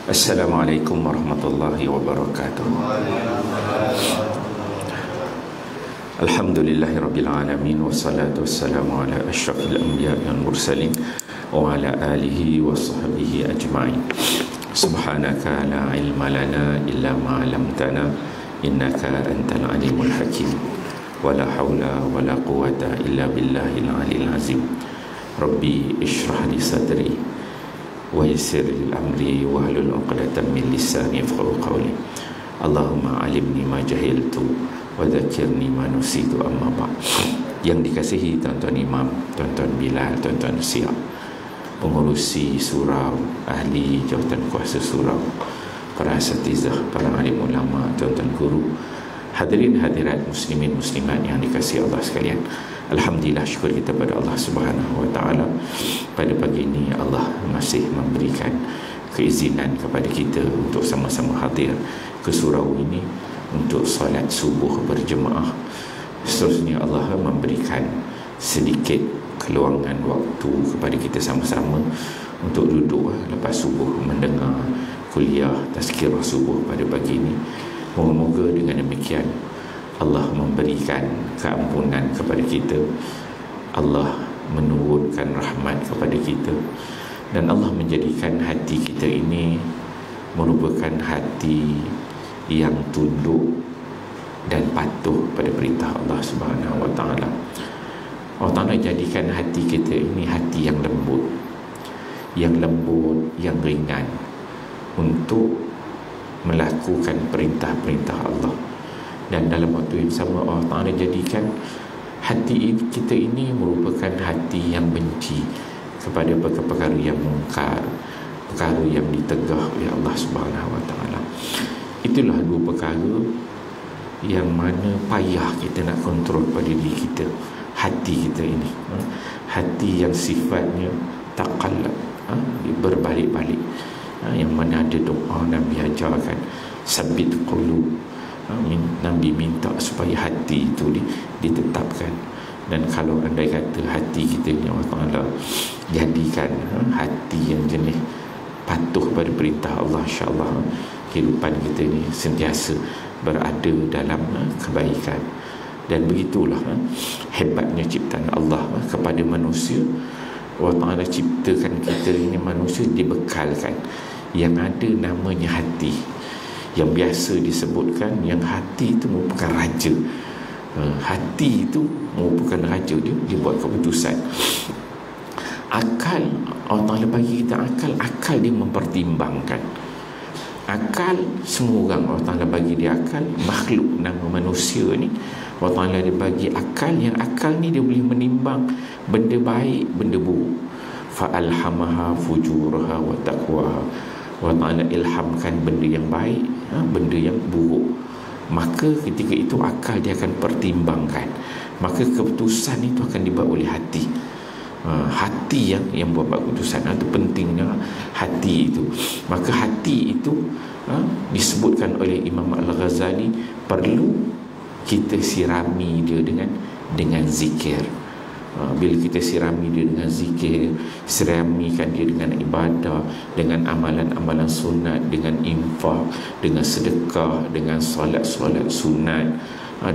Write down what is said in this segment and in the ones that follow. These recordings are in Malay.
Assalamualaikum warahmatullahi wabarakatuh. Alhamdulillahirabbil alamin wassalatu wassalamu ala asyrafil anbiya'i wal mursalin wa ala alihi wa sahbihi ajma'in. Subhanaka la ilma lana illa ma 'allamtana innaka antal alimul hakim. Wala haula wala quwwata illa billahil aliyil azim. Rabbi ishrah li sadri wa yassir li amri wahlul 'uqdatam min lisani yafqahu qawli. Allahumma 'allimni ma jahiltu wa dzakirni ma nusitu, amma ba'd. Yang dikasihi tuan-tuan imam, tuan-tuan Bilal, tuan-tuan Siap, pengurusi surau, ahli jawatan kuasa surau, para asatizah, para alim ulama, tuan-tuan guru, hadirin hadirat muslimin muslimat yang dikasihi Allah sekalian. Alhamdulillah, syukur kita pada Allah Subhanahu wa taala. Pada pagi ini Allah masih memberikan keizinan kepada kita untuk sama-sama hadir ke surau ini untuk solat subuh berjemaah. Seterusnya Allah memberikan sedikit keluangan waktu kepada kita sama-sama untuk duduk lepas subuh mendengar kuliah tazkirah subuh pada pagi ini. Moga-moga dengan demikian Allah memberikan keampunan kepada kita, Allah menurunkan rahmat kepada kita, dan Allah menjadikan hati kita ini merupakan hati yang tunduk dan patuh pada perintah Allah Subhanahu wa taala. Allah Taala jadikan hati kita ini hati yang lembut, yang ringan untuk melakukan perintah-perintah Allah. Dan dalam waktu yang sama Allah Ta'ala jadikan hati kita ini merupakan hati yang benci kepada perkara-perkara yang mungkar, perkara yang ditegah oleh Allah Subhanahu wa taala. Itulah dua perkara yang mana payah kita nak kontrol pada diri kita, hati kita ini. Hati yang sifatnya taqallab, berbalik-balik, yang mana ada doa Nabi ajarkan, sabit qulub. Nabi minta supaya hati itu ditetapkan. Dan kalau andai kata hati kita ni Allah Ta'ala jadikan hati yang jenis patuh pada perintah Allah, insyaAllah kehidupan kita ni sentiasa berada dalam kebaikan. Dan begitulah hebatnya ciptaan Allah kepada manusia. Allah Ta'ala ciptakan kita ini manusia dibekalkan yang ada namanya hati, yang biasa disebutkan yang hati itu merupakan raja. Hati itu merupakan raja, dia buat keputusan. Akal, Allah Ta'ala bagi kita akal dia mempertimbangkan. Akal, semua orang Allah Ta'ala bagi dia akal. Makhluk nama manusia ni Allah Ta'ala dia bagi akal, yang akal ni dia boleh menimbang benda baik, benda buruk. Fa'alhamaha fujuraha wa taqwaha. Allah Ta'ala ilhamkan benda yang baik, benda yang buruk. Maka ketika itu akal dia akan pertimbangkan, maka keputusan itu akan dibuat oleh hati. Hati yang buat keputusan. Itu pentingnya hati itu. Maka hati itu disebutkan oleh Imam Al-Ghazali perlu kita sirami dia dengan zikir. Bila kita sirami dia dengan zikir, siramikan dia dengan ibadah, dengan amalan-amalan sunat, dengan infak, dengan sedekah, dengan solat-solat sunat,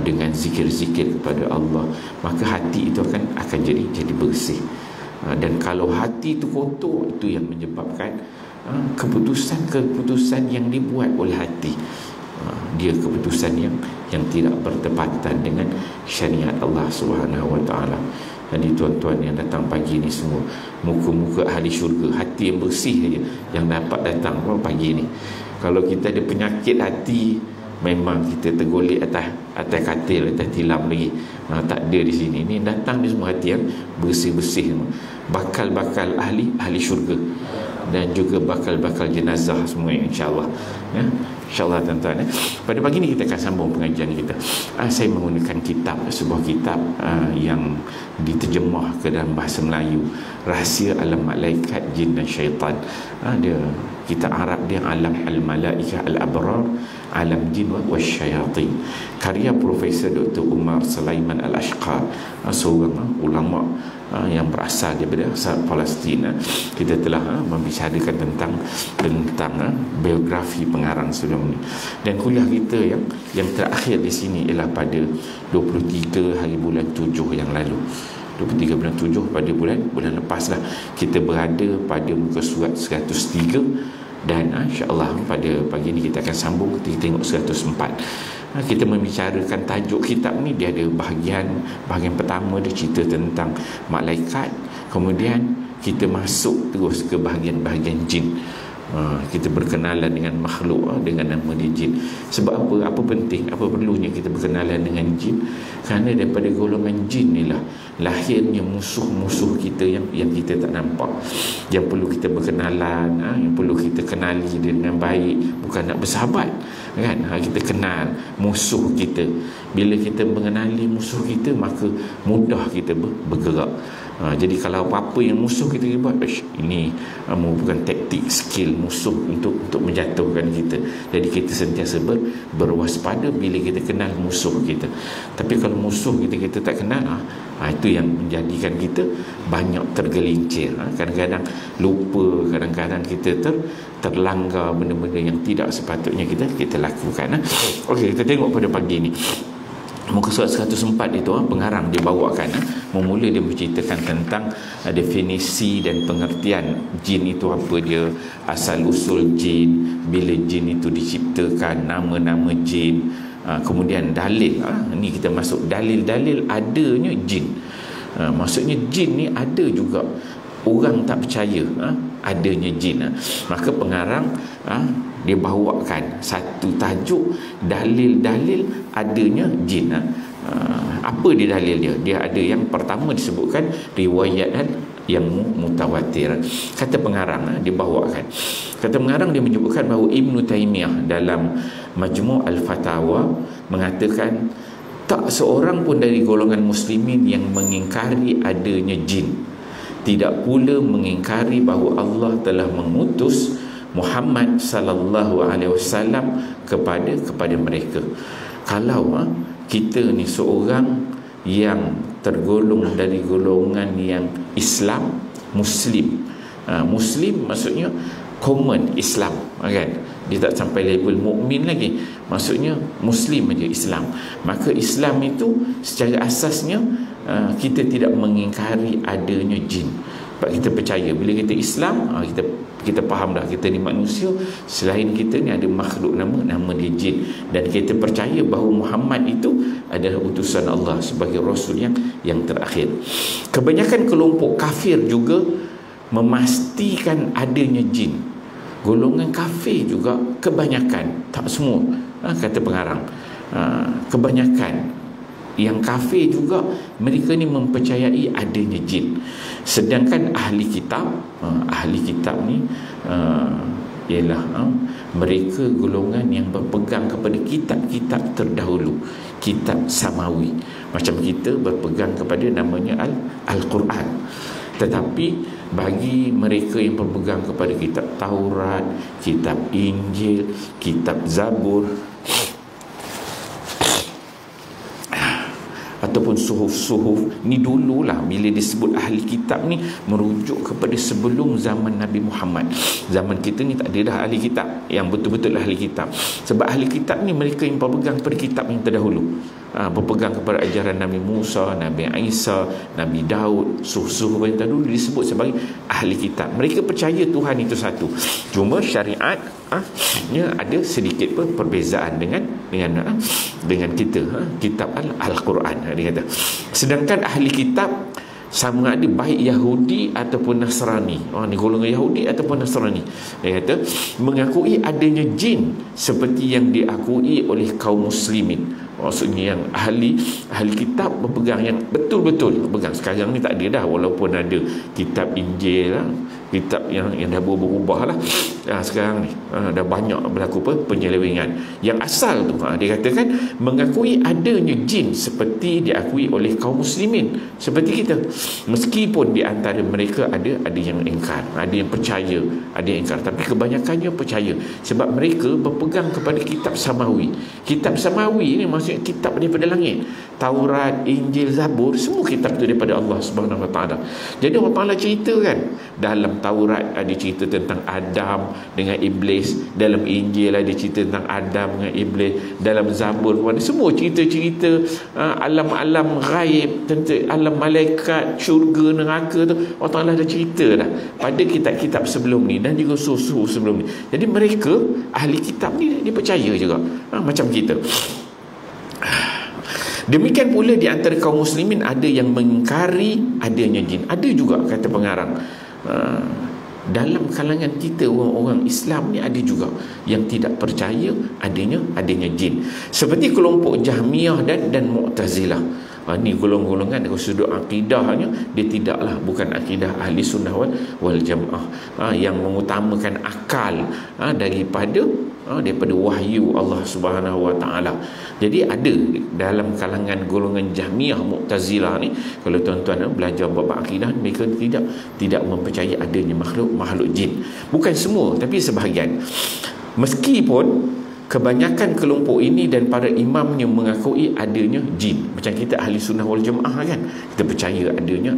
dengan zikir-zikir kepada Allah, maka hati itu akan jadi bersih. Dan kalau hati itu kotor, itu yang menyebabkan keputusan yang dibuat oleh hati, dia keputusan yang tidak bertepatan dengan syariat Allah Subhanahu wa taala. Jadi tuan-tuan yang datang pagi ni semua, muka-muka ahli syurga, hati yang bersih saja yang dapat datang pagi ni. Kalau kita ada penyakit hati, memang kita tergolek atas katil, atas tilam lagi. Tak ada di sini. Ni datang di semua hati yang bersih-bersih, bakal-bakal ahli syurga, dan juga bakal-bakal jenazah semua, insya-Allah. InsyaAllah tuan-tuan. Pada pagi ni kita akan sambung pengajian kita. Saya menggunakan sebuah kitab yang diterjemah ke dalam bahasa Melayu, Rahsia Alam Malaikat, Jin dan Syaitan. Dia kitab Arab dia Alam Al-Malaikah Al-Abrar, Alam Jin wa Syayatin, karya Profesor Dr. Umar Sulaiman Salman Al-Ashqar, seorang ulama yang berasal daripada asal Palestin. Kita telah membicarakan tentang biografi pengarang sebelum ini. Dan kuliah kita yang terakhir di sini ialah pada 23 hari bulan 7 yang lalu. 23 bulan 7 pada bulan lepas lah. Kita berada pada muka surat 103, dan insya-Allah pada pagi ini kita akan sambung, kita tengok 104. Kita membicarakan tajuk kitab ni, dia ada bahagian pertama dia cerita tentang malaikat, kemudian kita masuk terus ke bahagian jin. Kita berkenalan dengan makhluk dengan nama dia jin. Sebab apa penting, apa perlunya kita berkenalan dengan jin? Kerana daripada golongan jin inilah lahirnya musuh-musuh kita yang kita tak nampak, yang perlu kita berkenalan, yang perlu kita kenali dengan baik, bukan nak bersahabat kan. Kita kenal musuh kita. Bila kita mengenali musuh kita, maka mudah kita bergerak. Jadi kalau apa-apa yang musuh kita buat, ini merupakan taktik, skill musuh untuk menjatuhkan kita. Jadi kita sentiasa berwaspada bila kita kenal musuh kita. Tapi kalau musuh kita tak kenal, itu yang menjadikan kita banyak tergelincir. Kadang-kadang lupa, kadang-kadang kita terlanggar benda-benda yang tidak sepatutnya kita lakukan. Okey, kita tengok pada pagi ni muka surat 104 itu, pengarang dia bawakan, memula dia menceritakan tentang definisi dan pengertian jin itu apa dia, asal usul jin, bila jin itu diciptakan, nama-nama jin, kemudian dalil. Ni kita masuk dalil-dalil adanya jin. Maksudnya jin ni ada juga orang tak percaya adanya jin. Maka pengarang dia bawakan satu tajuk, dalil-dalil adanya jin. Apa dia dalil dia? Dia ada yang pertama disebutkan riwayat yang mutawatir. Kata pengarang dia bawakan. Kata pengarang dia menyebutkan bahawa Ibn Taymiyah dalam Majmu' Al-Fatawa mengatakan tak seorang pun dari golongan muslimin yang mengingkari adanya jin. Tidak pula mengingkari bahawa Allah telah mengutus Muhammad sallallahu alaihi wasallam kepada mereka. Kalau kita ni seorang yang tergolong dari golongan yang Islam, Muslim. Muslim maksudnya common Islam, kan? Dia tak sampai label mukmin lagi. Maksudnya Muslim aja, Islam. Maka Islam itu secara asasnya kita tidak mengingkari adanya jin. Sebab kita percaya bila kita Islam, kita faham dah kita ni manusia, selain kita ni ada makhluk nama dia jin, dan kita percaya bahawa Muhammad itu adalah utusan Allah sebagai rasul yang terakhir. Kebanyakan kelompok kafir juga memastikan adanya jin. Golongan kafir juga kebanyakan, tak semua, kata pengarang, kebanyakan yang kafir juga mereka ni mempercayai adanya jin. Sedangkan ahli kitab ni ialah mereka golongan yang berpegang kepada kitab-kitab terdahulu, kitab samawi. Macam kita berpegang kepada namanya Al-Quran. Tetapi bagi mereka yang berpegang kepada kitab Taurat, kitab Injil, kitab Zabur, ataupun suhuf-suhuf ni, dululah bila disebut ahli kitab ni merujuk kepada sebelum zaman Nabi Muhammad. Zaman kita ni tak ada dah ahli kitab yang betul-betul ahli kitab. Sebab ahli kitab ni mereka yang berpegang pada kitab yang terdahulu, berpegang kepada ajaran Nabi Musa, Nabi Isa, Nabi Daud, suhuf-suhuf yang terdahulu disebut sebagai ahli kitab. Mereka percaya Tuhan itu satu. Cuma syariat ada sedikit perbezaan dengan kita, kitab Al-Quran, dia kata. Sedangkan ahli kitab sama ada baik Yahudi ataupun Nasrani, ni golongan Yahudi ataupun Nasrani, dia kata mengakui adanya jin seperti yang diakui oleh kaum muslimin. Maksudnya yang ahli kitab berpegang, yang betul-betul berpegang. Sekarang ni tak ada dah, walaupun ada kitab Injil, kitab yang dah berubah lah. Sekarang ni dah banyak berlaku penyelewengan. Yang asal tu dia katakan mengakui adanya jin seperti diakui oleh kaum muslimin seperti kita. Meskipun di antara mereka ada yang ingkar, ada yang percaya, ada yang ingkar, tapi kebanyakannya percaya sebab mereka berpegang kepada kitab samawi. Kitab samawi ni maksudnya maksudnya kitab daripada langit. Taurat, Injil, Zabur, semua kitab itu daripada Allah Subhanahu Wa Taala. Jadi Allah Taala ceritakan dalam Taurat ada cerita tentang Adam dengan iblis, dalam Injil ada cerita tentang Adam dengan iblis, dalam Zabur ada semua cerita-cerita alam-alam ghaib, tentang alam malaikat, syurga, neraka tu Allah Taala ada cerita dah pada kitab-kitab sebelum ni dan juga susu sebelum ni. Jadi mereka ahli kitab ni dia percaya juga macam kita. Demikian pula di antara kaum muslimin ada yang mengingkari adanya jin. Ada juga kata pengarang, dalam kalangan kita orang-orang Islam ni ada juga yang tidak percaya adanya jin. Seperti kelompok Jahmiyah dan Mu'tazilah. Ni golongan-golongan dari sudut akidahnya dia tidaklah, bukan akidah ahli sunnah wal jamaah, yang mengutamakan akal daripada wahyu Allah Subhanahu Wa Taala. Jadi ada dalam kalangan golongan Jahmiyah, Mu'tazilah ni, kalau tuan-tuan belajar bab akidah, mereka tidak mempercayai adanya makhluk jin. Bukan semua, tapi sebahagian. Meskipun kebanyakan kelompok ini dan para imamnya mengakui adanya jin. Macam kita ahli sunnah wal jamaah kan, kita percaya adanya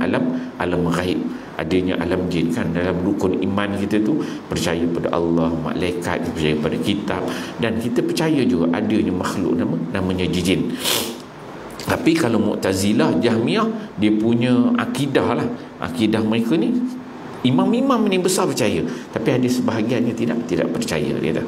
alam ghaib, adanya alam jin kan. Dalam rukun iman kita tu percaya pada Allah, malaikat, percaya pada kitab, dan kita percaya juga adanya makhluk namanya jin. Tapi kalau Mu'tazilah, Jahmiyah, dia punya akidah lah, akidah mereka ni imam-imam ni besar percaya, tapi ada sebahagiannya tidak percaya dia.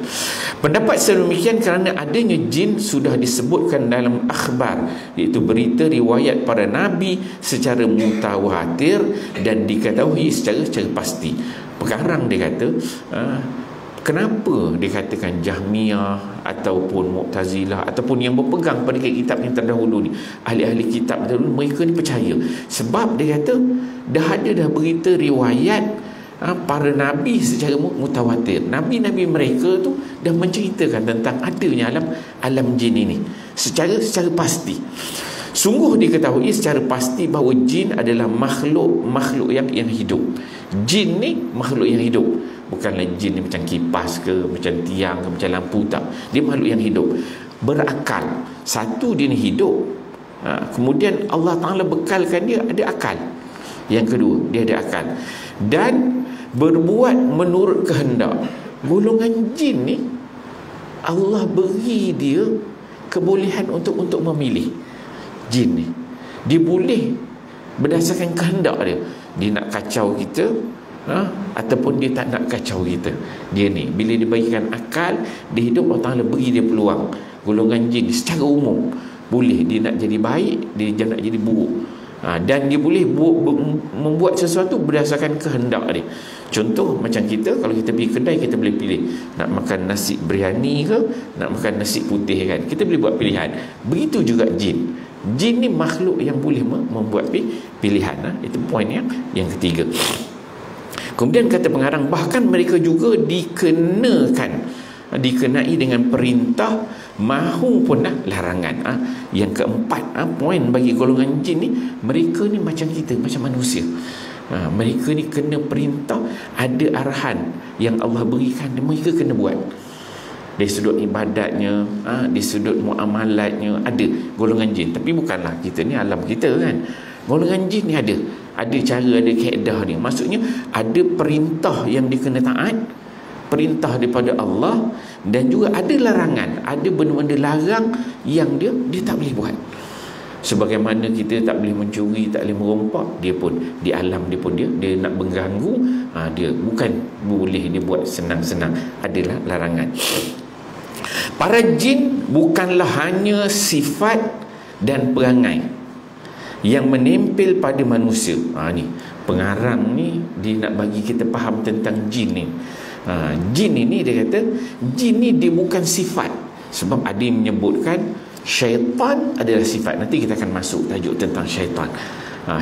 Pendapat sedemikian kerana adanya jin sudah disebutkan dalam akhbar, iaitu berita riwayat para nabi secara mutawatir dan diketahui secara pasti. Pengarang dia kata, kenapa dikatakan Jahmiyah ataupun Mu'tazilah ataupun yang berpegang pada kitab yang terdahulu ni, ahli-ahli kitab terdahulu, mereka ni percaya sebab dia kata dah berita riwayat para nabi secara mutawatir. Nabi-nabi mereka tu dah menceritakan tentang adanya alam jin ini secara pasti. Sungguh diketahui secara pasti bahawa jin adalah makhluk yang hidup. Jin ni makhluk yang hidup. Bukanlah jin ni macam kipas ke, macam tiang ke, macam lampu, tak. Dia makhluk yang hidup, berakal. Satu, dia ni hidup, kemudian Allah Ta'ala bekalkan dia ada akal. Yang kedua, dia ada akal dan berbuat menurut kehendak. Golongan jin ni Allah beri dia kebolehan untuk memilih. Jin ni dia boleh berdasarkan kehendak dia nak kacau kita, ataupun dia tak nak kacau kita. Dia ni bila diberikan akal, dia hidup, Allah Ta'ala beri dia peluang. Golongan jin secara umum boleh, dia nak jadi baik, dia nak jadi buruk, dan dia boleh membuat sesuatu berdasarkan kehendak dia. Contoh macam kita, kalau kita pergi kedai, kita boleh pilih nak makan nasi biryani ke, nak makan nasi putih kan, kita boleh buat pilihan. Begitu juga jin. Jin ni makhluk yang boleh membuat pilihan. Itu poin yang ketiga. Kemudian kata pengarang, bahkan mereka juga dikenai dengan perintah maupun larangan. Yang keempat, poin bagi golongan jin ni, mereka ni macam kita, macam manusia. Mereka ni kena perintah, ada arahan yang Allah berikan, mereka kena buat. Dari sudut ibadatnya, dari sudut muamalatnya, ada golongan jin. Tapi bukanlah kita ni alam kita kan. Golongan jin ni ada cara, ada kaedah ni. Maksudnya ada perintah yang dia kena taat, perintah daripada Allah, dan juga ada larangan, ada benda-benda larang yang dia tak boleh buat. Sebagaimana kita tak boleh mencuri, tak boleh merompak, dia pun di alam dia pun dia nak mengganggu, dia bukan boleh dia buat senang-senang, adalah larangan. Para jin bukanlah hanya sifat dan perangai yang menempel pada manusia. Ni pengarang ni dia nak bagi kita faham tentang jin ni. Jin ini dia kata, jin ni dia bukan sifat. Sebab ada yang menyebutkan syaitan adalah sifat. Nanti kita akan masuk tajuk tentang syaitan.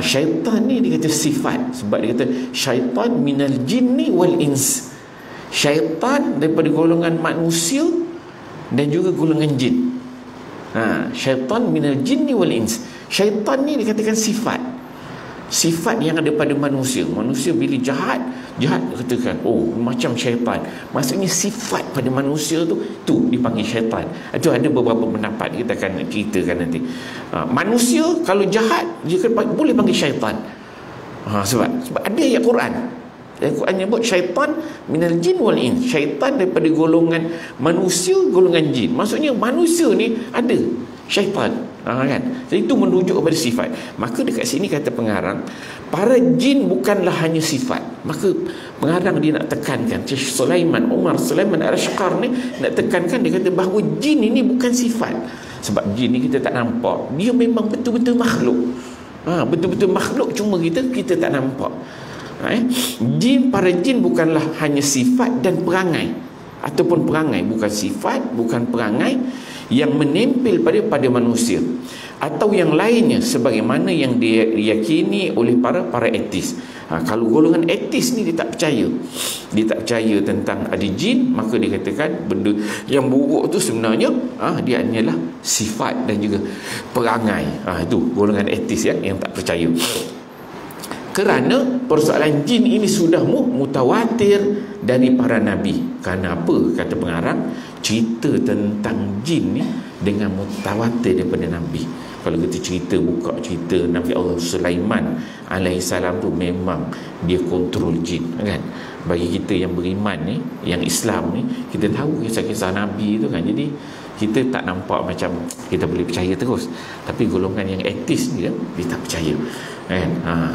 Syaitan ni dia kata sifat. Sebab dia kata syaitan minal jinni wal ins. Syaitan daripada golongan manusia dan juga golongan jin. Syaitan minal jinni wal ins. Syaitan ni dikatakan sifat. sifat yang ada pada manusia. Manusia bila jahat katakan, oh macam syaitan. Maksudnya sifat pada manusia tu dipanggil syaitan. Itu ada beberapa pendapat, kita akan ceritakan nanti. Manusia kalau jahat dia boleh panggil syaitan. Sebab ada ayat Quran. Ayat Quran nyebut syaitan minal jin wal in. Syaitan daripada golongan manusia, golongan jin. Maksudnya manusia ni ada syaitan. Kan? Jadi itu merujuk kepada sifat. Maka dekat sini kata pengarang, para jin bukanlah hanya sifat. Maka pengarang dia nak tekankan, Sulaiman Al-Ashqar ni nak tekankan, dia kata bahawa jin ini bukan sifat. Sebab jin ni kita tak nampak, dia memang betul-betul makhluk. Betul-betul makhluk, cuma kita tak nampak. Para jin bukanlah hanya sifat dan perangai, ataupun perangai, bukan sifat, bukan perangai yang menempel pada manusia, atau yang lainnya sebagaimana yang diyakini oleh para etis. Kalau golongan etis ni dia tak percaya tentang ada jin, maka dia katakan benda yang buruk tu sebenarnya dia hanyalah sifat dan juga perangai. Itu golongan etis yang tak percaya. Kerana persoalan jin ini sudah mutawatir dari para nabi. Kenapa? Kata pengarang, cerita tentang jin ni dengan mutawatir daripada nabi. Kalau kita buka cerita Nabi Allah Sulaiman alaihissalam tu, memang dia kontrol jin, kan? Bagi kita yang beriman ni, yang Islam ni, kita tahu kisah-kisah nabi tu, kan? Jadi kita tak nampak macam kita boleh percaya terus. Tapi golongan yang etis ni dia tak percaya, kan?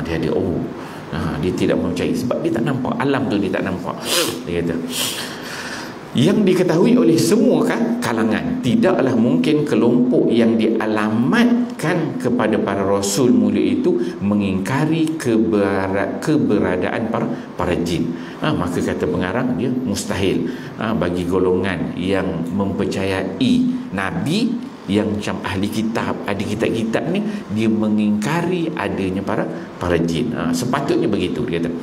Dia ada dia tidak mempercayai sebab dia tak nampak, alam tu dia tak nampak. Dia kata yang diketahui oleh semua kalangan, tidaklah mungkin kelompok yang dialamatkan kepada para rasul mulia itu mengingkari keberadaan para jin. Maka kata pengarang, dia mustahil bagi golongan yang mempercayai nabi, yang macam ahli kitab, ada kitab-kitab ni, dia mengingkari adanya para jin. Sepatutnya begitu, dia kata.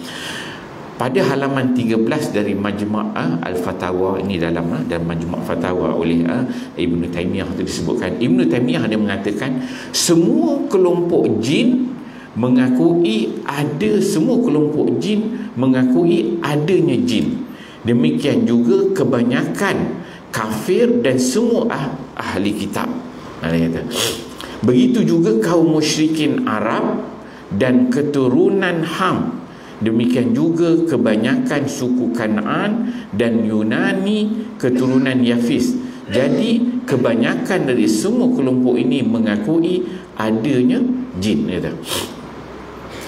Pada halaman 13 dari Majmu' Al-Fatawa, ini dalam Majmu' Fatawa oleh Ibn Taymiyah itu disebutkan, Ibn Taymiyah dia mengatakan semua kelompok jin mengakui adanya jin. Demikian juga kebanyakan kafir dan semua ahli kitab. Dia kata begitu juga kaum musyrikin Arab dan keturunan Ham. Demikian juga kebanyakan suku Kanaan dan Yunani keturunan Yafis. Jadi kebanyakan dari semua kelompok ini mengakui adanya jin. Dia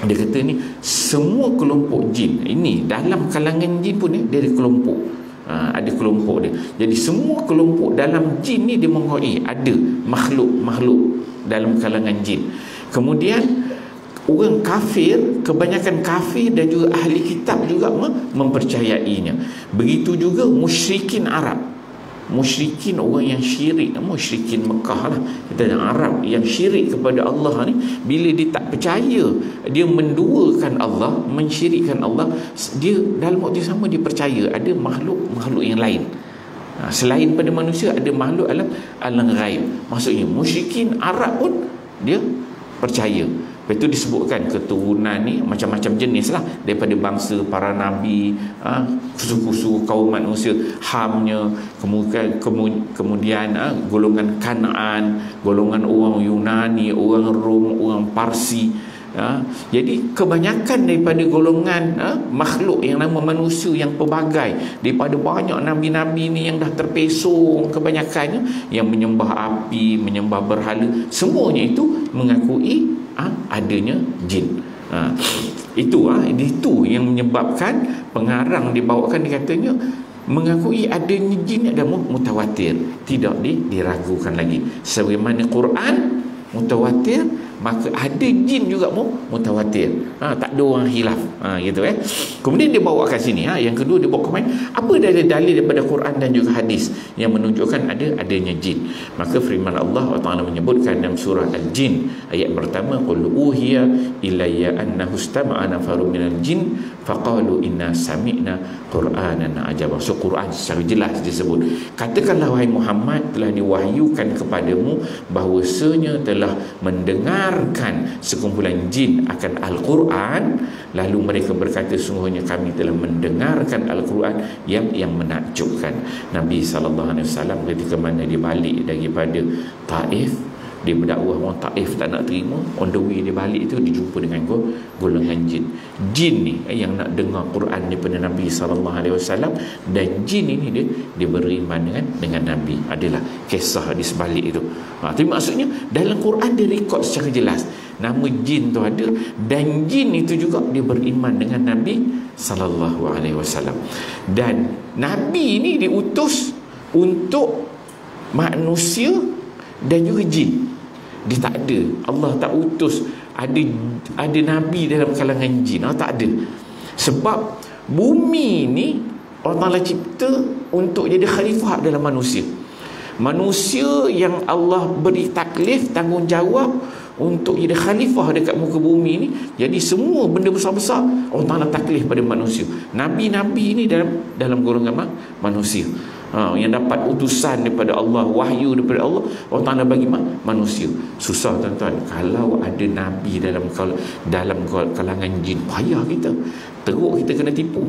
kata ni semua kelompok jin ini, dalam kalangan jin pun dia ada kelompok. Ada kelompok dia. Jadi semua kelompok dalam jin ni dia mengakui ada makhluk dalam kalangan jin. Kemudian orang kafir, kebanyakan kafir dan juga ahli kitab juga mempercayainya. Begitu juga musyrikin Arab, musyrikin orang yang syirik, musyrikin Mekah lah, kita Arab yang syirik kepada Allah ni, bila dia tak percaya, dia menduakan Allah, mensyirikkan Allah, dia dalam waktu yang sama dia percaya ada makhluk yang lain. Selain pada manusia, ada makhluk alam ghaib. Maksudnya musyrikin Arab pun dia percaya. Lepas itu disebutkan keturunan ni macam-macam jenis lah, daripada bangsa para nabi, suku-suku kaum manusia, Hamnya, kemudian golongan Kanaan, golongan orang Yunani, orang Rom, orang Parsi. Jadi kebanyakan daripada golongan makhluk yang nama manusia yang pelbagai, daripada banyak nabi-nabi ni yang dah terpesong, kebanyakannya yang menyembah api, menyembah berhala, semuanya itu mengakui adanya jin. Itu yang menyebabkan pengarang dibawakan, dia katanya mengakui adanya jin adalah mutawatir, tidak diragukan lagi. Sebagaimana Quran mutawatir, maka ada jin juga mutawatir. Tak ada orang khilaf. Gitu Kemudian dia bawakan sini, yang kedua dia bawa komen, apa dalil daripada Quran dan juga hadis yang menunjukkan adanya jin. Maka firman Allah Taala menyebutkan dalam surah Al-Jin ayat pertama, qul uhiya ilayya annahu istama'a nafarun minal jin faqalu inna sami'na qur'anan ajaba. So Quran secara jelas disebut, katakanlah wahai Muhammad, telah diwahyukan kepadamu bahawasanya telah mendengar mendengarkan sekumpulan jin akan Al-Quran, lalu mereka berkata, sungguhnya kami telah mendengarkan Al-Quran yang menakjubkan. Nabi SAW ketika mana dia balik daripada Taif, dia berdakwah, orang Taif tak nak terima, on the way dia balik tu dia jumpa dengan golongan jin. Jin ni yang nak dengar Quran daripada Nabi SAW, dan jin ini dia beriman dengan Nabi. Adalah kisah di sebalik itu. Tapi maksudnya dalam Quran dia rekod secara jelas nama jin tu ada, dan jin itu juga dia beriman dengan Nabi SAW. Dan Nabi ni diutus untuk manusia dan juga jin. Dia tak ada, Allah tak utus ada Nabi dalam kalangan jin. Tak ada. Sebab bumi ni Allah Ta'ala cipta untuk jadi khalifah dalam manusia. Manusia yang Allah beri taklif, tanggungjawab untuk jadi khalifah dekat muka bumi ni. Jadi semua benda besar-besar Allah Ta'ala taklif pada manusia. Nabi-nabi ni dalam golongan manusia, yang dapat utusan daripada Allah, wahyu daripada Allah, Allah Ta'ala bagi manusia. Susah tuan-tuan kalau ada Nabi dalam kalangan jin, payah kita, teruk kita kena tipu.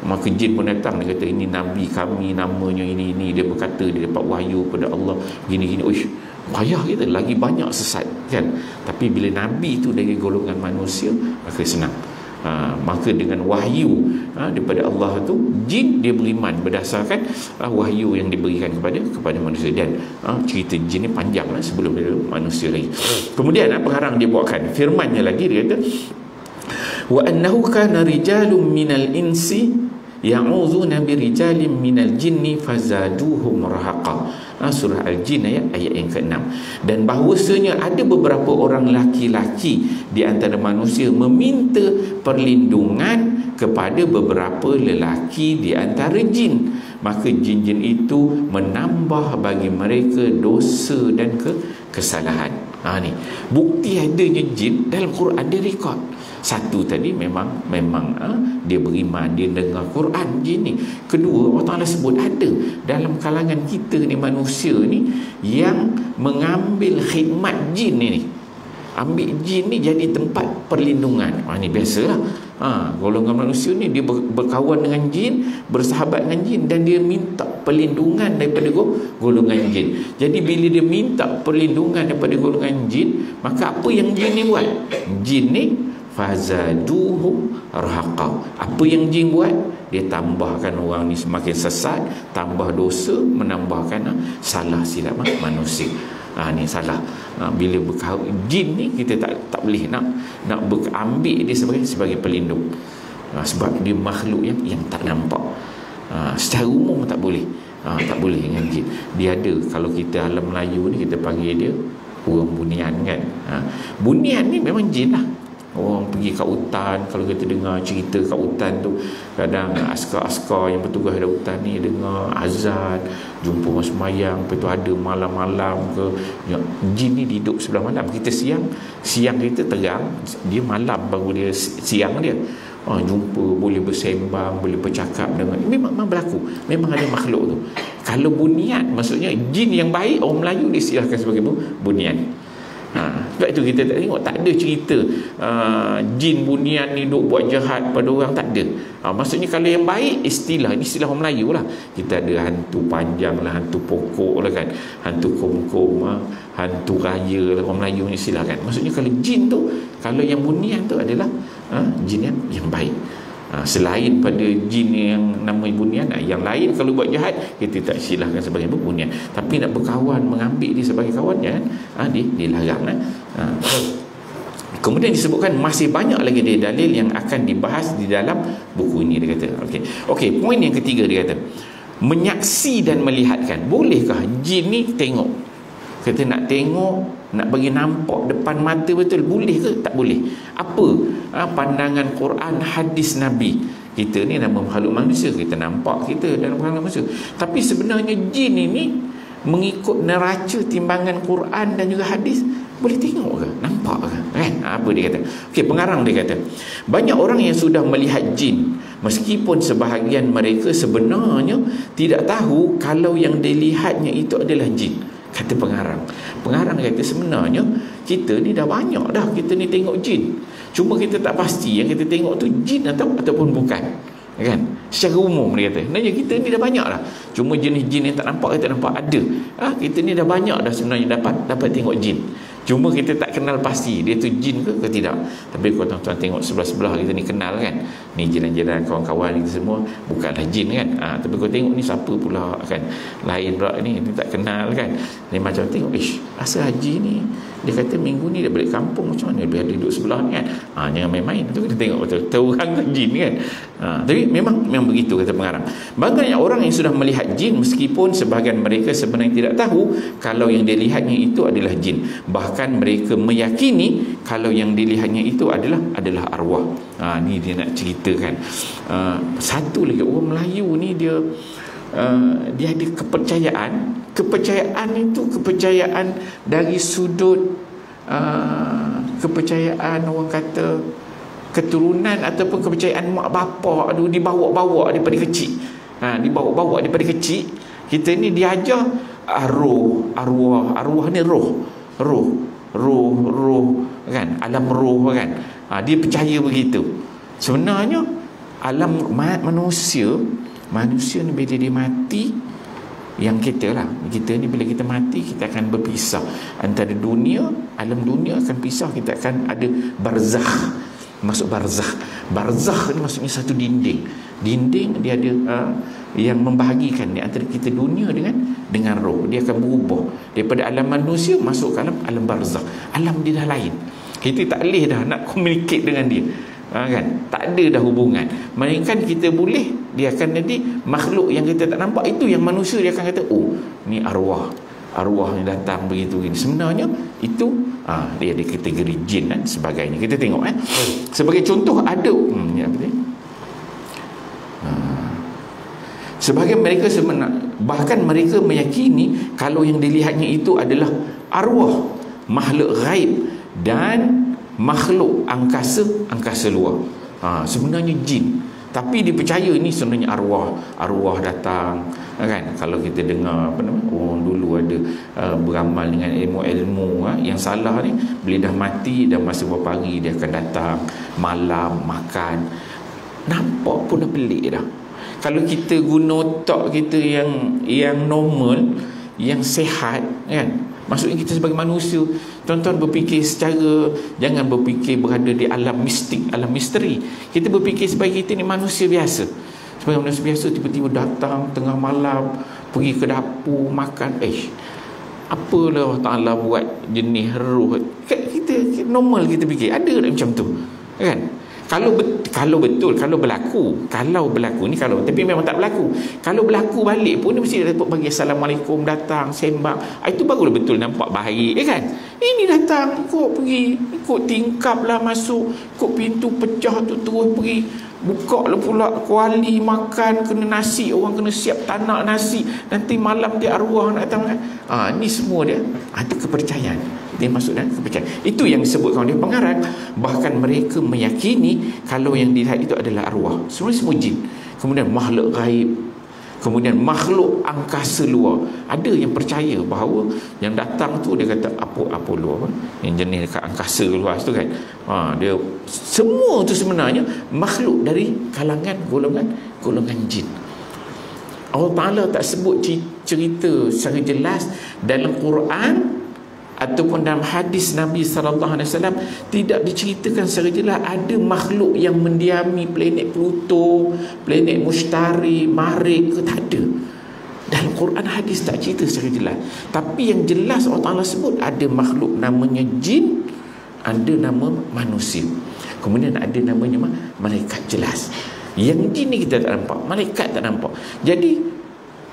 Maka jin pun datang, dia kata ini Nabi kami, namanya ini, dia berkata dia dapat wahyu daripada Allah gini-gini. Uish, payah kita, lagi banyak sesat kan. Tapi bila Nabi tu dari golongan manusia, maka senang. Maka dengan wahyu daripada Allah tu, jin dia beriman berdasarkan wahyu yang diberikan kepada manusia. Dan cerita jin ni panjang lah sebelum manusia lagi. Kemudian pengarang dia bawakan firmannya lagi, dia kata wa annahu kana rijalun minal insi ya'udzuuna birijalin minal jinni fazaduhum rahaqa. Surah Al-Jin ayat yang ke-6. Dan bahawasanya ada beberapa orang laki-laki di antara manusia meminta perlindungan kepada beberapa lelaki di antara jin, maka jin-jin itu menambah bagi mereka dosa dan kesalahan. Ni bukti adanya jin dalam Quran dia rekod. Satu tadi memang dia beriman, dia dengar Quran jin ni. Kedua, Allah Ta'ala sebut ada dalam kalangan kita ni, manusia ni, yang mengambil khidmat jin ni. Ambil jin ni jadi tempat perlindungan. Ni biasalah. Golongan manusia ni dia berkawan dengan jin, bersahabat dengan jin, dan dia minta perlindungan daripada golongan jin. Jadi bila dia minta perlindungan daripada golongan jin, maka apa yang jin ni buat? Jin ni fazaduhum rahaqa. Apa yang jin buat? Dia tambahkan orang ni semakin sesat, tambah dosa, menambahkan salah silap manusia. Ni salah. Bila berkahwin jin ni, kita tak boleh nak ambil dia sebagai pelindung. Sebab dia makhluk yang tak nampak. Secara umum tak boleh. Tak boleh dengan jin. Dia ada, kalau kita alam Melayu ni kita panggil dia orang bunian kan. Bunian ni memang jin lah. Orang pergi kat hutan, kalau kita dengar cerita kat hutan tu, kadang askar-askar yang bertugas di hutan ni dengar azan, jumpa orang semayang, lepas tu ada malam-malam ke, jin ni duduk sebelah malam. Kita siang kita terang, dia malam baru dia siang dia. Jumpa, boleh bersembang, boleh bercakap dengan, memang berlaku, memang ada makhluk tu. Kalau bunian, maksudnya jin yang baik, orang Melayu diistilahkan sebagai bunian. Sebab itu kita tak tengok, tak ada cerita jin bunian ni duk buat jahat pada orang, tak ada. Maksudnya kalau yang baik, istilah orang Melayu lah. Kita ada hantu panjang lah, hantu pokok lah kan, hantu kom-kom, hantu raya lah, orang Melayu ni istilah kan. Maksudnya kalau jin tu, kalau yang bunian tu adalah jin yang baik. Selain pada jin yang nama bunian, yang lain kalau buat jahat kita tak silahkan sebagai bunian. Tapi nak berkawan, mengambil dia sebagai kawan, jangan, dilarang. Kemudian disebutkan masih banyak lagi dalil yang akan dibahas di dalam buku ini, dia kata. Okey, poin yang ketiga dia kata menyaksi dan melihatkan. Bolehkah jin ni tengok? Kita nak tengok, nak bagi nampak depan mata betul, boleh ke? Tak boleh. Apa pandangan Quran, hadis Nabi? Kita ni nama makhluk manusia, kita nampak kita dalam kalangan manusia. Tapi sebenarnya jin ini mengikut neraca timbangan Quran dan juga hadis, boleh tengok ke? Nampak ke? Kan? Apa dia kata? Okey, pengarang dia kata, banyak orang yang sudah melihat jin, meskipun sebahagian mereka sebenarnya tidak tahu kalau yang dilihatnya itu adalah jin. Kata pengarang kata sebenarnya kita ni dah banyak dah kita ni tengok jin. Cuma kita tak pasti yang kita tengok tu jin ataupun bukan. Kan? Secara umum dia kata. Sebenarnya kita ni dah banyak dah. Cuma jenis jin yang tak nampak kita nampak ada. Kita ni dah banyak dah sebenarnya dapat tengok jin. Cuma kita tak kenal pasti dia tu jin ke tidak. Tapi kalau tuan-tuan tengok sebelah-sebelah kita ni kenal kan. Ni jiran-jiran kawan-kawan kita semua bukanlah jin kan. Tapi kau tengok ni siapa pula kan. Lain pula ni tak kenal kan. Ni macam tengok asal Haji ni dia kata minggu ni dia balik kampung macam mana dia duduk sebelah ni kan. Jangan main-main. Tu kita tengok betul tahu orang tu jin kan. Tapi memang begitu kata pengarang. Banyak orang yang sudah melihat jin meskipun sebahagian mereka sebenarnya tidak tahu kalau yang dilihatnya itu adalah jin. Bahkan mereka meyakini kalau yang dilihatnya itu adalah arwah. Ni dia nak ceritakan. Satu lagi orang Melayu ni dia ada kepercayaan itu kepercayaan dari sudut kepercayaan orang kata keturunan ataupun kepercayaan mak bapak dibawa-bawa daripada kecil. Dibawa-bawa daripada kecil. Kita ni diajar arwah ni roh kan, alam roh kan. Dia percaya begitu. Sebenarnya alam manusia ni bila dia mati, yang kita ni bila kita mati kita akan berpisah antara dunia, alam dunia akan pisah, kita akan ada barzakh. Masuk barzakh ni maksudnya satu dinding dia ada yang membahagikan di antara kita dunia dengan roh. Dia akan berubah daripada alam manusia masuk ke alam barzakh. Alam dia dah lain. Kita tak boleh dah nak communicate dengan dia. Kan? Tak ada dah hubungan. Melainkan kita boleh, dia akan jadi makhluk yang kita tak nampak. Itu yang manusia dia akan kata, oh ni arwah yang datang begitu gini. Sebenarnya itu dia ada kategori jin dan sebagainya. Kita tengok sebagai contoh ada sebagai mereka bahkan mereka meyakini kalau yang dilihatnya itu adalah arwah, makhluk gaib dan makhluk angkasa luar. Sebenarnya jin, tapi dipercaya ni sebenarnya arwah datang kan. Kalau kita dengar orang dulu ada beramal dengan ilmu yang salah ni, bila dah mati dah masa beberapa hari dia akan datang malam makan. Nampak pun dah pelik dah. Kalau kita guna otak kita yang normal, yang sehat kan, maksudnya kita sebagai manusia, tuan-tuan berfikir secara, jangan berfikir berada di alam mistik, alam misteri. Kita berfikir sebagai kita ni manusia biasa. Sebagai manusia biasa tiba-tiba datang tengah malam, pergi ke dapur makan. Apalah Allah Ta'ala buat jenis roh. Kita normal kita fikir ada macam tu kan. Kalau betul, kalau berlaku ni, tapi memang tak berlaku. Kalau berlaku balik pun dia mesti dapat bagi assalamualaikum, datang sembang. Itu barulah betul nampak baik kan. Ini datang kok pergi ikut tingkap lah masuk, kok pintu pecah tu terus pergi buka lah pula kuali makan, kena nasi, orang kena siap tak nak nasi, nanti malam dia arwah nak datang kan. Ni semua dia ada kepercayaan. Dia masuk dalam kepercayaan. Itu yang disebutkan oleh pengarang. Bahkan mereka meyakini kalau yang dilihat itu adalah arwah. Semua jin. Kemudian makhluk gaib. Kemudian makhluk angkasa luar. Ada yang percaya bahawa yang datang tu dia kata apa luar, yang jenis dekat angkasa luar tu kan. Dia semua tu sebenarnya makhluk dari kalangan golongan jin. Allah Ta'ala tak sebut cerita secara jelas dalam Quran ataupun dalam hadis Nabi SAW. Tidak diceritakan secara jelas ada makhluk yang mendiami planet Pluto, planet Mushtari, Marikh ke, tak ada. Dalam Quran hadis tak cerita secara jelas. Tapi yang jelas Allah Ta'ala sebut ada makhluk namanya jin, ada nama manusia, kemudian ada namanya malaikat. Jelas. Yang jin ni kita tak nampak, malaikat tak nampak. Jadi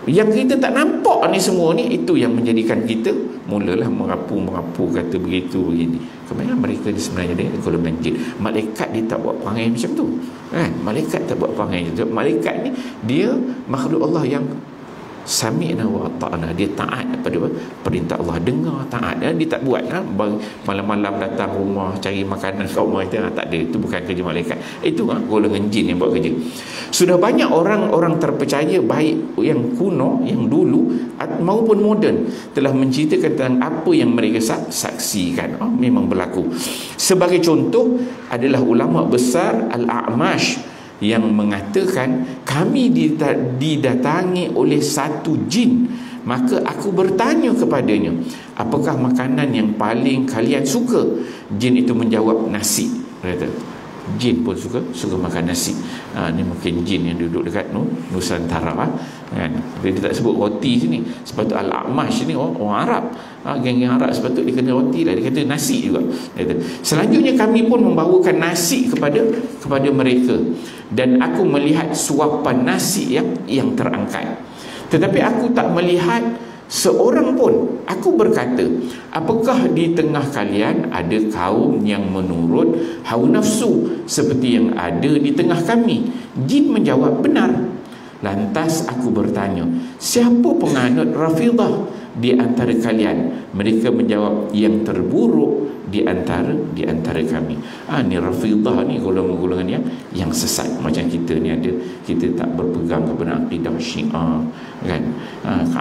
yang kita tak nampak ni semua ni, itu yang menjadikan kita mulalah merapu kata begitu begini. Kemudian mereka ni sebenarnya dia golongan jin. Malaikat dia tak buat perangai macam tu kan. Malaikat tak buat perangai macam tu. Malaikat ni dia makhluk Allah yang Sami'na wa ata'na, dia taat pada perintah Allah, dengar taat. Dia tak buat malam-malam datang rumah cari makanan kat rumah itu, tak ada. Itu bukan kerja malaikat, itu golongan jin yang buat kerja. Sudah banyak orang terpercaya, baik yang kuno, yang dulu maupun moden, telah menceritakan tentang apa yang mereka saksikan. Memang berlaku. Sebagai contoh adalah ulama besar Al-A'mash yang mengatakan, kami didatangi oleh satu jin, maka aku bertanya kepadanya, apakah makanan yang paling kalian suka? Jin itu menjawab, nasi. Kata jin pun suka makan nasi. Ni mungkin jin yang duduk dekat Nusantara kan. Dia tak sebut roti sini. Sebab tu Al-A'mash ni orang Arab, geng-geng Arab, sebab tu dia kena roti lah, dia kata nasi juga. Dia kata, selanjutnya kami pun membawakan nasi kepada mereka, dan aku melihat suapan nasi yang terangkat, tetapi aku tak melihat seorang pun. Aku berkata, apakah di tengah kalian ada kaum yang menurut hawa nafsu seperti yang ada di tengah kami? Jin menjawab, benar. Lantas aku bertanya, siapa penganut Rafidah di antara kalian? Mereka menjawab, yang terburuk di antara kami. Ni Rafidah ni golongan-golongan yang sesat. Macam kita ni ada, kita tak berpegang kepada akidah Syiah kan,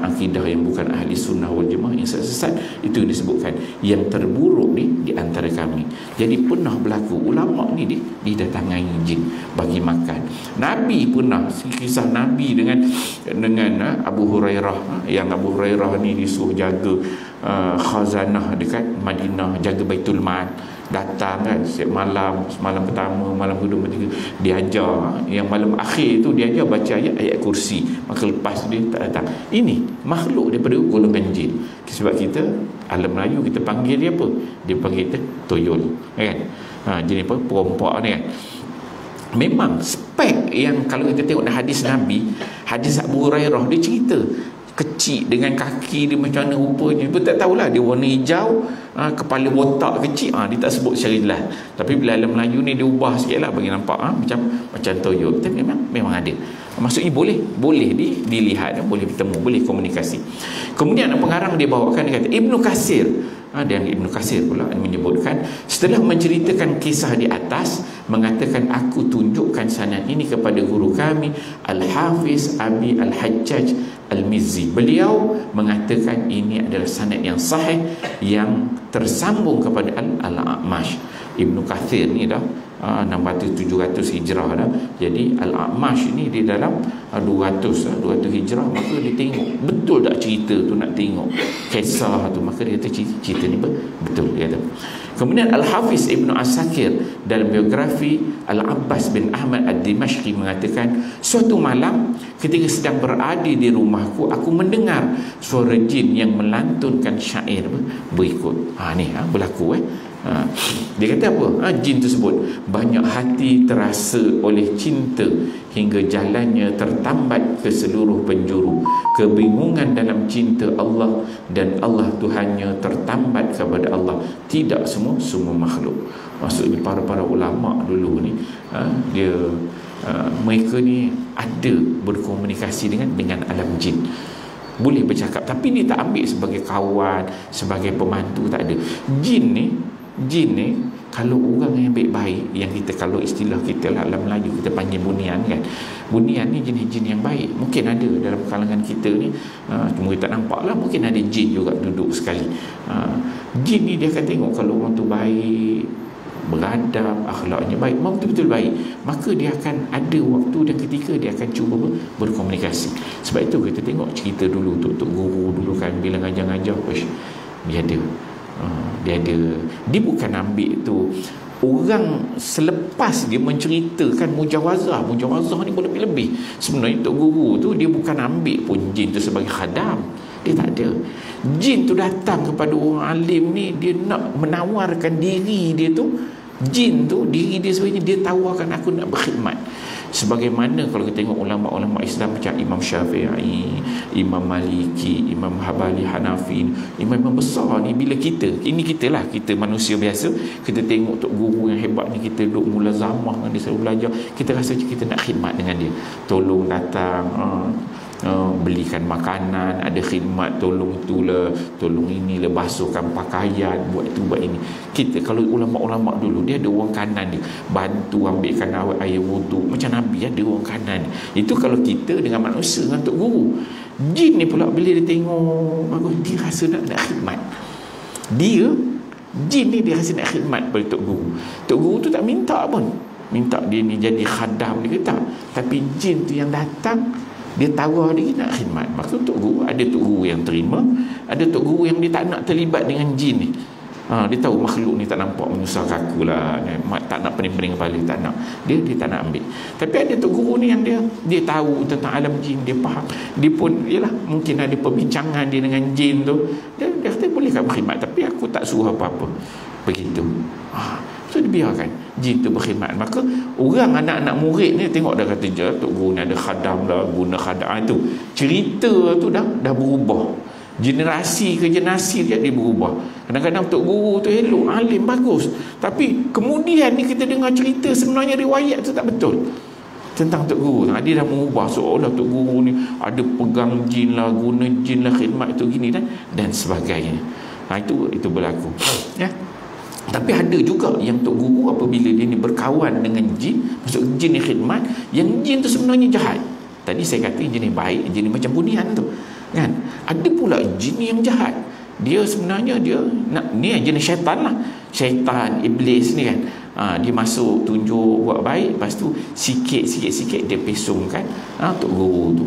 akidah yang bukan ahli sunnah wal jamaah, yang sesat. Itu disebutkan yang terburuk di antara kami. Jadi pernah berlaku ulama ni didatangi jin bagi makan. Nabi pernah, kisah Nabi dengan Abu Hurairah, yang Abu Hurairah ni disuruh jaga khazanah dekat Madinah, jaga Baitul Mal. Datang kan setiap malam pertama, malam kedua, ketiga, dia ajar. Yang malam akhir tu dia ajar baca ayat kursi. Maka lepas dia tak datang. Ini makhluk daripada golongan jin. Sebab kita alam Melayu, kita panggil dia apa? Dia panggil kita toyol kan. Jenis apa? Perompak ni kan. Memang spek yang kalau kita tengok hadis Nabi, hadis Abu Hurairah, dia cerita kecil dengan kaki dia macam mana rupanya, pun tak tahulah, dia warna hijau, kepala botak kecil, dia tak sebut secara jelas. Tapi bila alam Melayu ni dia ubah sikit lah bagi nampak macam toyol. Tapi memang ada. Maksudnya boleh dilihat, boleh bertemu, boleh komunikasi. Kemudian pengarang dia bawakan, dia kata Ibnu Katsir, dan Ibnu Katsir pula menyebutkan, setelah menceritakan kisah di atas, mengatakan, aku tunjukkan sanad ini kepada guru kami Al-Hafiz Abi Al-Hajjaj Al-Mizzi. Beliau mengatakan ini adalah sanad yang sahih yang tersambung kepada Al-A'mash. Ibnu Katsir ni dah 600-700 hijrah dah. Jadi Al-A'mash ni di dalam 200 hijrah. Maka dia tengok betul tak cerita tu, nak tengok kisah tu, maka dia kata cerita ni betul, dia kata. Kemudian Al-Hafiz Ibnu Asakir dalam biografi Al-Abbas bin Ahmad Ad-Dimashqi mengatakan, suatu malam ketika sedang berada di rumahku, aku mendengar suara jin yang melantunkan syair berikut. Berlaku dia kata apa? Jin tersebut, banyak hati terasa oleh cinta hingga jalannya tertambat ke seluruh penjuru. Kebingungan dalam cinta Allah dan Allah Tuhannya tertambat kepada Allah. Tidak semua makhluk. Maksudnya para ulama dulu ni, dia mereka ni ada berkomunikasi dengan alam jin, boleh bercakap, tapi dia tak ambil sebagai kawan, sebagai pembantu, tak ada. Jin ni kalau orang yang baik-baik, yang kita, kalau istilah kita lah dalam Melayu kita panggil bunian kan. Bunian ni jenis jin yang baik. Mungkin ada dalam kalangan kita ni, cuma kita tak nampak lah. Mungkin ada jin juga duduk sekali. Jin ni dia akan tengok kalau orang tu baik, beradab, akhlaknya baik, memang betul-betul baik, maka dia akan ada waktu dan ketika dia akan cuba berkomunikasi. Sebab itu kita tengok cerita dulu Tok Guru dulu kan, bila ngajar-ngajar dia bukan ambil tu orang selepas dia menceritakan mujawazah ni berlebih-lebih. Sebenarnya Tok Guru tu dia bukan ambil pun jin tu sebagai khadam, dia tak ada. Jin tu datang kepada orang alim ni, dia nak menawarkan diri dia tu. Jin tu diri dia sebenarnya dia tawarkan, aku nak berkhidmat. Sebagaimana kalau kita tengok ulama-ulama Islam macam Imam Syafi'i, Imam Maliki, Imam Hambali, Hanafi, imam besar ni, bila kita manusia biasa, kita tengok Tok Guru yang hebat ni, kita duduk mulazamah dengan dia, selalu belajar, kita rasa kita nak khidmat dengan dia, tolong datang, belikan makanan, ada khidmat, tolong itulah, tolong inilah, basuhkan pakaian, buat itu buat ini. Kita kalau ulama-ulama dulu, dia ada wang kanan dia, bantu ambilkan air wudu, macam Nabi ada wang kanan. Itu kalau kita dengan manusia, dengan Tok Guru. Jin ni pula bila dia tengok bagus, dia rasa nak khidmat. Jin ni dia rasa nak khidmat pada Tok Guru. Tok Guru tu tak minta pun, minta dia ni jadi khadam dia tak. Tapi jin tu yang datang, dia tawar dia nak khidmat. Maka Tok Guru, ada Tok Guru yang terima, ada Tok Guru yang dia tak nak terlibat dengan jin ni. Dia tahu makhluk ni tak nampak menyusah kaku lah, tak nak pening-pening kepala, tak nak, dia tak nak ambil. Tapi ada Tok Guru ni yang dia tahu tentang alam jin, dia faham, dia pun yalah, mungkin ada perbincangan dia dengan jin tu, dia kata boleh tak berkhidmat, tapi aku tak suruh apa-apa, begitu. So dia biarkan jin tu berkhidmat. Maka orang anak-anak murid ni tengok dah kata je Tok Guru ni ada khadam lah, guna khadam tu, cerita tu dah berubah. Generasi ke generasi dia berubah. Kadang-kadang Tok Guru tu elok, alim, bagus, tapi kemudian ni kita dengar cerita sebenarnya riwayat tu tak betul tentang Tok Guru. Dia dah mengubah seolah Tok Guru ni ada pegang jin lah, guna jin lah, khidmat tu gini dan sebagainya. Itu berlaku ya. Tapi ada juga yang Tok Guru apabila dia ni berkawan dengan jin, maksud jin ni khidmat, yang jin tu sebenarnya jahat. Tadi saya kata jin ni baik, jin ni macam bunian tu kan. Ada pula jin yang jahat, dia sebenarnya dia nak, ni jenis syaitan lah, syaitan, iblis ni kan. Dia masuk tunjuk buat baik, lepas tu sikit dia pesongkan Tok Guru tu.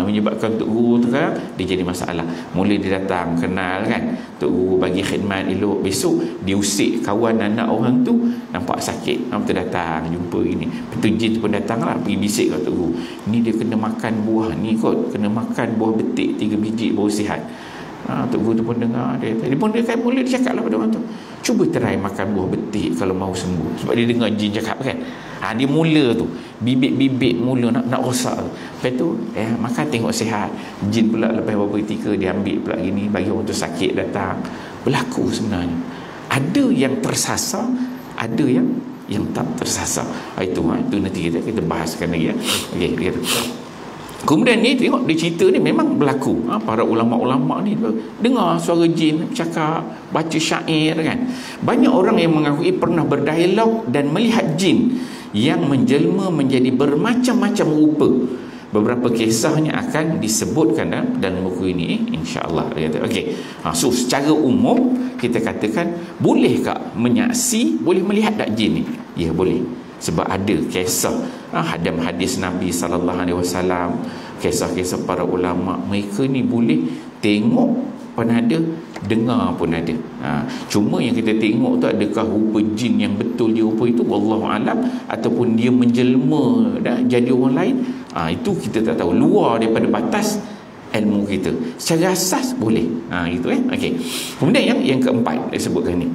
Menyebabkan Tok Guru tu kan dia jadi masalah. Mula dia datang kenal kan, Tok Guru bagi khidmat elok, besok dia usik kawan anak orang tu, nampak sakit, betul datang jumpa ini, betul jin tu pun datang lah, pergi bisik kat Tok Guru, ni dia kena makan buah ni kot, kena makan buah betik 3 biji baru sihat. Tok Guru tu pun dengar, dia pun dia kan mula dia cakap lah pada orang tu, cuba try makan buah betik kalau mau sembuh. Sebab dia dengar jin cakap kan. Dia mula tu bibit-bibit mula nak rosak tu. Lepas tu makan tengok sihat. Jin pula lepas beberapa ketika dia ambil pula gini, bagi orang tu sakit datang. Berlaku sebenarnya. Ada yang tersasar, ada yang tak tersasar. Itu nanti kita bahaskan lagi ya. Okey, dia kata. Kemudian ni tengok dia cerita ni memang berlaku. Para ulama-ulama ni dengar suara jin cakap, baca syair kan. Banyak orang yang mengakui pernah berdialog dan melihat jin yang menjelma menjadi bermacam-macam rupa. Beberapa kisahnya akan disebutkan dalam buku ini insya-Allah. Okey. So secara umum kita katakan, bolehkah menyaksi, boleh melihat tak jin ni? Ya, boleh. Sebab ada kisah hadis Nabi SAW, kisah-kisah para ulama, mereka ni boleh tengok pun ada, dengar pun ada. Cuma yang kita tengok tu adakah rupa jin yang betul dia rupa itu, wallahu alam, ataupun dia menjelma jadi orang lain, itu kita tak tahu, luar daripada batas ilmu kita. Secara asas boleh. Itu okey. Kemudian yang keempat dia sebutkan ni,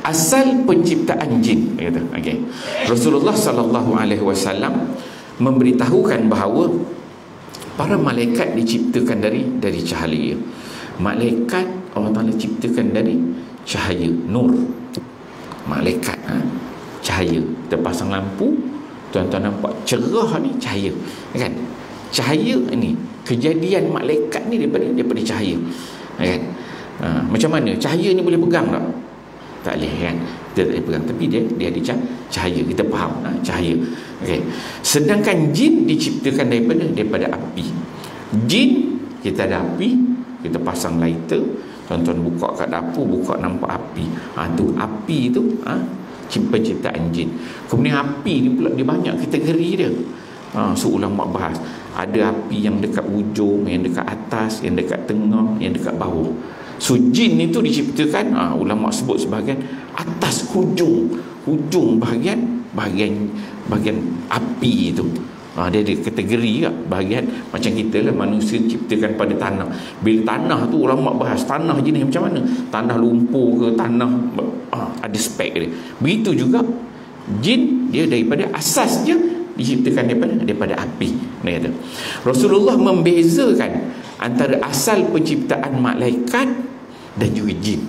asal penciptaan jin. Okay. Rasulullah SAW memberitahukan bahawa para malaikat diciptakan dari cahaya. Malaikat Allah Ta'ala ciptakan dari cahaya, nur. Malaikat cahaya. Kita pasang lampu, tuan-tuan nampak cerah ni cahaya kan. Cahaya ni, kejadian malaikat ni daripada cahaya kan. Macam mana cahaya ni boleh pegang tak? Tak boleh kan, dia tak boleh pegang, tapi dia ada cahaya, kita faham cahaya. Okay. Sedangkan jin diciptakan daripada api. Jin, kita ada api, kita pasang lighter, tuan-tuan buka kat dapur, buka nampak api. Tu api tu penciptaan jin. Kemudian api ni pula dia banyak kategori dia. So ulama bahas, ada api yang dekat ujung, yang dekat atas, yang dekat tengah, yang dekat bawah. So jin itu diciptakan, ulama sebut sebahagian atas hujung bahagian api itu. Dia ada kategori bahagian macam kita lah, manusia diciptakan pada tanah. Bila tanah tu ulama bahas tanah jenis macam mana, tanah lumpur ke tanah, ada spek dia. Begitu juga jin, dia daripada asas dia diciptakan daripada api. Rasulullah membezakan antara asal penciptaan malaikat dan juga jin.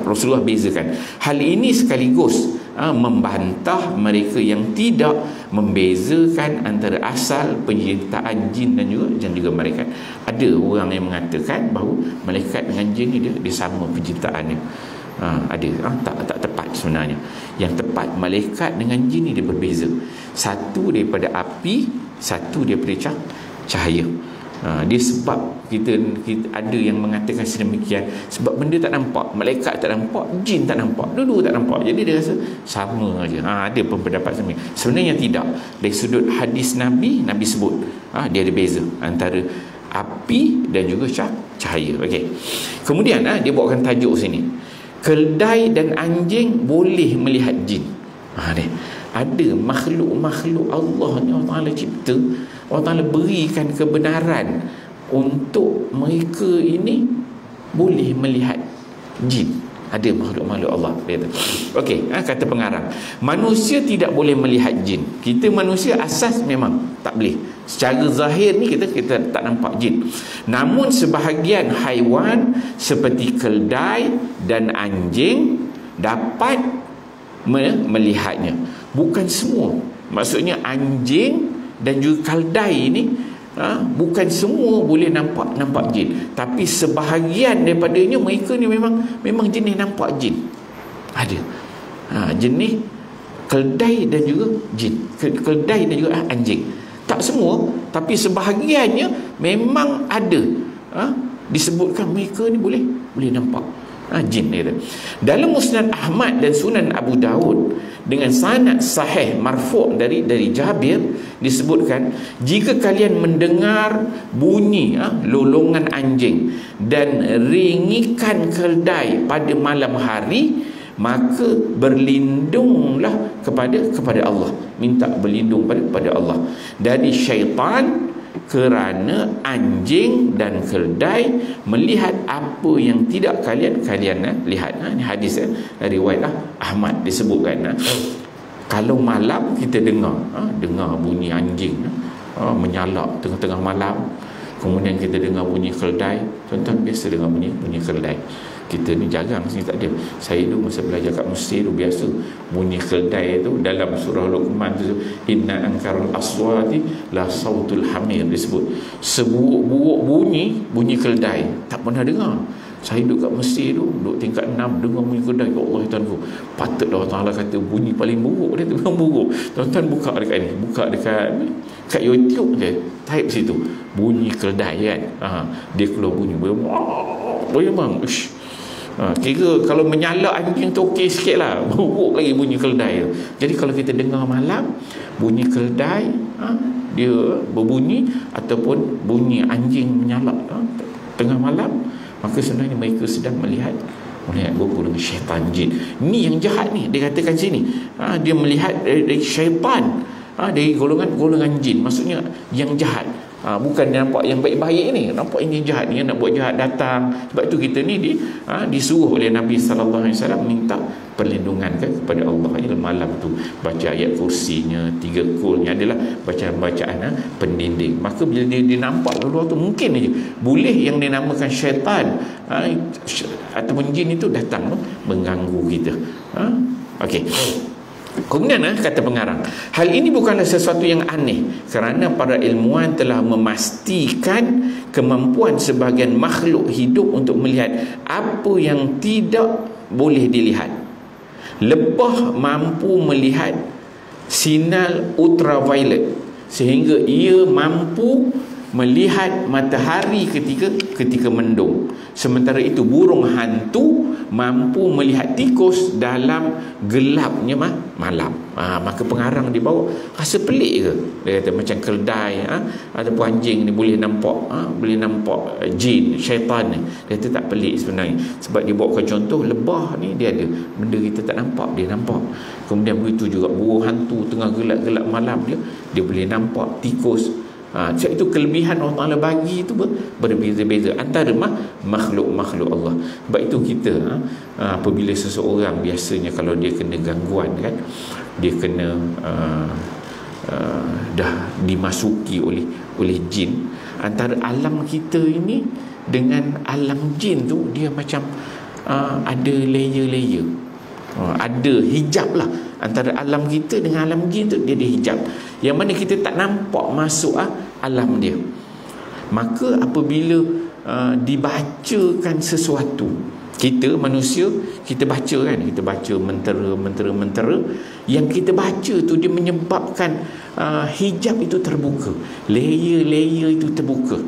Rasulullah bezakan. Hal ini sekaligus membantah mereka yang tidak membezakan antara asal penciptaan jin dan juga malaikat. Ada orang yang mengatakan bahawa malaikat dengan jin ni dia sama penciptaannya. Tak tepat sebenarnya. Yang tepat, malaikat dengan jin ni dia berbeza. Satu daripada api, satu daripada cahaya. Dia sebab kita ada yang mengatakan sedemikian, sebab benda tak nampak, malaikat tak nampak, jin tak nampak, dulu tak nampak, jadi dia rasa sama aja. Ada pun pendapat sendiri. Sebenarnya tidak. Dari sudut hadis Nabi sebut dia ada beza antara api dan juga cahaya. Okey. Kemudian dia bawakan tajuk sini. Keldai dan anjing boleh melihat jin. Ada makhluk-makhluk Allah ni Allah Ta'ala cipta, Allah Ta'ala berikan kebenaran untuk mereka ini boleh melihat jin. Ada makhluk-makhluk Allah. Okey, kata pengarang, manusia tidak boleh melihat jin. Kita manusia asas memang tak boleh. Secara zahir ni kita tak nampak jin. Namun sebahagian haiwan seperti keldai dan anjing dapat melihatnya. Bukan semua. Maksudnya anjing dan juga keldai ini bukan semua boleh nampak jin, tapi sebahagian daripadanya mereka ni memang jenis nampak jin. Ada jenis keldai dan juga jin, keldai dan juga anjing. Tak semua, tapi sebahagiannya memang ada. Disebutkan mereka ni boleh nampak jin dia. Dalam Musnad Ahmad dan Sunan Abu Daud dengan sanad sahih marfu' dari Jabir disebutkan, jika kalian mendengar bunyi lolongan anjing dan ringikan keldai pada malam hari, maka berlindunglah kepada Allah, minta berlindung pada Allah dari syaitan, kerana anjing dan keldai melihat apa yang tidak kalian lihat. Ini hadis riwayat Ahmad disebutkan. Kalau malam kita dengar bunyi anjing menyalak tengah-tengah malam, kemudian kita dengar bunyi keldai. Tuan-tuan biasa dengar bunyi keldai. Kita ni jarang sini tak ada. Saya dulu masa belajar kat Mesir tu biasa bunyi keldai tu dalam surah Luqman tu, inna ankarul aswati la sautul hamir disebut. Seburuk-buruk bunyi keldai tak pernah dengar. Saya duduk kat Mesir tu, duduk tingkat 6, dengar bunyi keldai. Ya Allah tuanku, patutlah Allah Ta'ala kata bunyi paling buruk dia tu memang buruk. Tuan-tuan buka dekat YouTube je, type situ bunyi keldai kan. Dia keluar bunyi memang kira kalau menyalak anjing tu okey sikit lah, buruk lagi bunyi keldai tu. Jadi kalau kita dengar malam bunyi keldai dia berbunyi, ataupun bunyi anjing menyalak tengah malam, maka sebenarnya mereka sedang melihat berhubung dengan syaitan jin. Ni yang jahat ni, dia katakan sini dia melihat dari syaitan, dari golongan jin, maksudnya yang jahat. Bukan dia nampak yang baik-baik ni, nampak yang jahat ni, yang nak buat jahat datang. Sebab tu kita ni disuruh oleh Nabi SAW minta perlindungan kepada Allah malam tu. Baca ayat kursinya, 3 kulnya adalah bacaan-bacaan pendinding. Maka bila dia nampak keluar tu, mungkin aja boleh yang dinamakan syaitan ataupun jin itu datang mengganggu kita. Okey. Kemudian kata pengarang, hal ini bukanlah sesuatu yang aneh, kerana para ilmuwan telah memastikan kemampuan sebahagian makhluk hidup untuk melihat apa yang tidak boleh dilihat. Lebah mampu melihat sinar ultraviolet sehingga ia mampu melihat matahari ketika mendung. Sementara itu burung hantu mampu melihat tikus dalam gelapnya malam. Maka pengarang dibawa rasa pelik ke? Dia kata macam keldai ataupun anjing ni boleh nampak jin, syaitan ni. Dia kata tak pelik sebenarnya, sebab dia bawakan contoh lebah ni, dia ada benda kita tak nampak, dia nampak. Kemudian begitu juga burung hantu tengah gelap-gelap malam dia boleh nampak tikus. Sebab itu kelebihan Allah Ta'ala bagi itu berbeza-beza antara makhluk-makhluk Allah. Sebab itu kita apabila seseorang biasanya kalau dia kena gangguan kan, dia kena dah dimasuki oleh jin, antara alam kita ini dengan alam jin tu dia macam ada layer-layer, ada hijab lah antara alam kita dengan alam jin tu, dia ada hijab yang mana kita tak nampak masuk alam dia. Maka apabila dibacakan sesuatu, kita manusia, kita baca kan, kita baca mentera yang kita baca tu dia menyebabkan hijab itu terbuka, layer itu terbuka.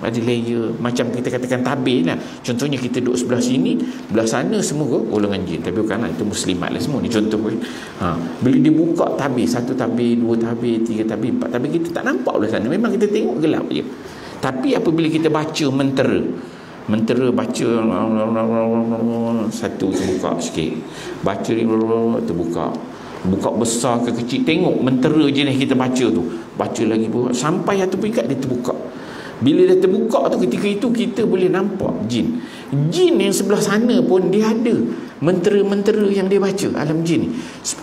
Ada layer macam kita katakan tabir lah. Contohnya kita duduk sebelah sini, belah sana semua golongan jin, tapi bukanlah itu muslimat lah semua ni contoh kan. Bila dia buka tabir, 1 tabir, 2 tabir, 3 tabir, 4 tabir, kita tak nampak belah sana, memang kita tengok gelap je. Tapi apabila kita baca mentera baca satu terbuka sikit, baca terbuka, buka besar ke kecil, tengok mentera jenis kita baca tu, baca lagi sampai satu peringkat dia terbuka. Bila dia terbuka tu, ketika itu kita boleh nampak jin yang sebelah sana pun dia ada mentera-mentera yang dia baca, alam jin ni.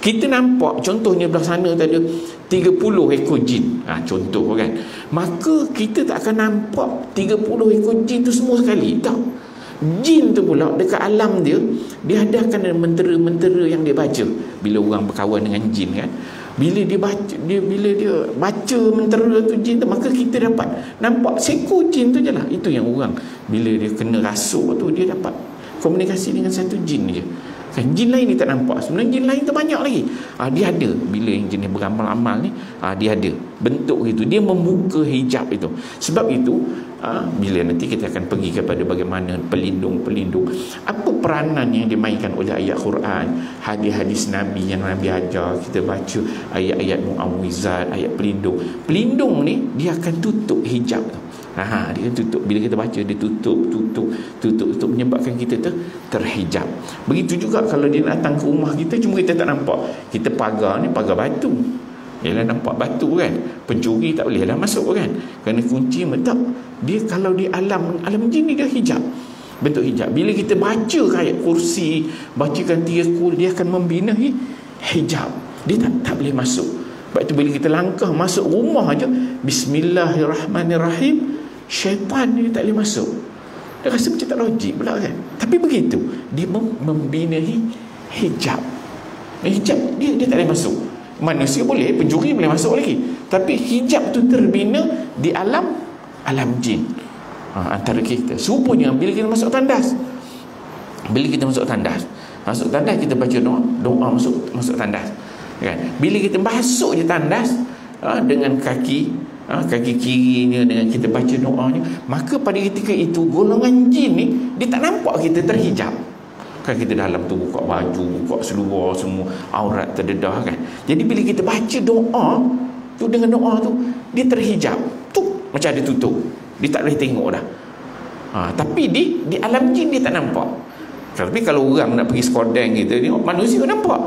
Kita nampak contohnya belah sana tu ada 30 ekor jin, contoh kan. Maka kita tak akan nampak 30 ekor jin tu semua sekali, tak. Jin tu pula dekat alam dia ada akan ada mentera-mentera yang dia baca. Bila orang berkawan dengan jin kan, bila dia baca mentera tu jin tu, maka kita dapat nampak sekor jin tu je lah. Itu yang orang bila dia kena rasuk tu, dia dapat komunikasi dengan satu jin je kan. Jin lain dia tak nampak. Sebenarnya jin lain tu banyak lagi. Dia ada. Bila yang jenis beramal-amal ni, dia ada bentuk itu, dia membuka hijab itu. Sebab itu bila nanti kita akan pergi kepada bagaimana pelindung-pelindung, apa peranan yang dimainkan oleh ayat Quran, hadis-hadis Nabi yang Nabi ajar kita baca, ayat-ayat mu'awwizat, ayat pelindung ni dia akan tutup hijab tu. Dia tutup. Bila kita baca, dia tutup menyebabkan kita terhijab. Begitu juga kalau dia datang ke rumah kita, cuma kita tak nampak. Kita pagar ni pagar batu, ialah nampak batu kan, pencuri tak boleh lah masuk kan, kerana kunci tak. Dia kalau di alam jin ni dia hijab, bentuk hijab. Bila kita baca ayat kursi, bacakan 3 kul, dia akan membina hijab, dia tak boleh masuk. Sebab itu bila kita langkah masuk rumah aja, Bismillahirrahmanirrahim, syaitan ni tak boleh masuk. Dia rasa macam tak logik pula kan. Tapi begitu, dia membina hijab. Hijab dia tak boleh masuk. Manusia boleh, pencuri boleh masuk lagi, tapi hijab tu terbina di alam jin antara kita. Serupanya bila kita masuk tandas, kita baca doa masuk tandas kan. Bila kita masuk je tandas dengan kaki kirinya, dengan kita baca doanya, maka pada ketika itu golongan jin ni dia tak nampak kita terhijab kan. Kita dalam tu buka baju, buka seluar, semua aurat terdedah kan. Jadi bila kita baca doa tu, dengan doa tu dia terhijab tu, macam ada tutup, dia tak boleh tengok dah. Tapi di alam jin dia tak nampak. Tapi kalau orang nak pergi sekodeng kita, tengok manusia nampak,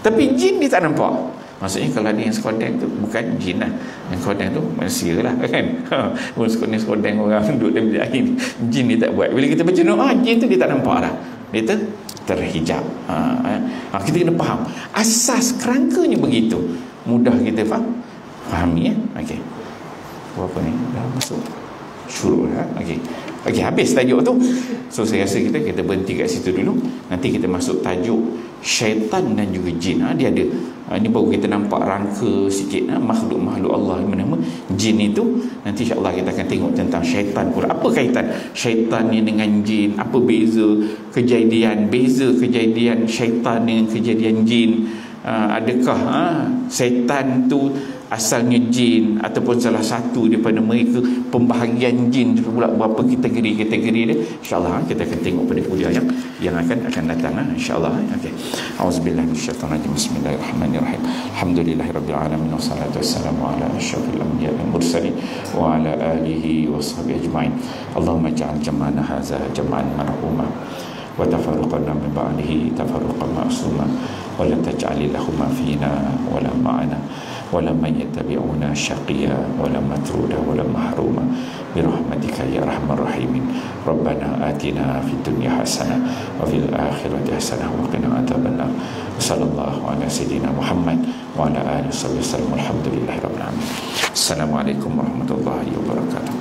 tapi jin dia tak nampak. Maksudnya kalau ada yang sekodeng tu bukan jin lah, yang sekodeng tu manusia lah kan. Sekodeng orang duduk dalam bilik air, jin dia tak buat. Bila kita baca doa, jin tu dia tak nampak dah, dia terhijab. Kita kena faham asas kerangkanya begitu. Mudah kita fahami ya. Okey, apa ni dah masuk syuruk dah. Okey, habis tajuk tu. So saya rasa kita berhenti kat situ dulu. Nanti kita masuk tajuk syaitan dan juga jin. Dia ada ini baru kita nampak rangka sikit makhluk-makhluk Allah yang bernama jin itu. Nanti insya-Allah kita akan tengok tentang syaitan pula. Apa kaitan syaitan ni dengan jin? Apa beza kejadian syaitan dengan kejadian jin? Adakah syaitan tu asalnya jin, ataupun salah satu daripada mereka pembahagian jin pula, berapa kategori dia. InsyaAllah kita akan tengok pada kuliah yang akan datang insyaAllah. Okay. Auzubillahi minasyaitonirrajim. Bismillahirrahmanirrahim. Alhamdulillahirabbil alamin, wassalatu wassalamu ala asyrafil anbiya'i wal mursalin wa ala alihi washabihi ajmain. Allahumma ij'al jam'ana hadza jam'an marhuma wa tafarruqana min ba'dihi tafarruqan ma'suma wa la taj'al lahum fina wa la ma'ana wala man yattabi'una syaqiya wala matruda wala mahruma birahmatika ya arhamar rahimin. Rabbana atina fid dunya hasanah wa fil akhirati hasanah wa qina adzabannar. Sallallahu ala sayidina Muhammad wa ala alihi wasallam. Alhamdulillahirabbil alamin. Assalamualaikum warahmatullahi wabarakatuh.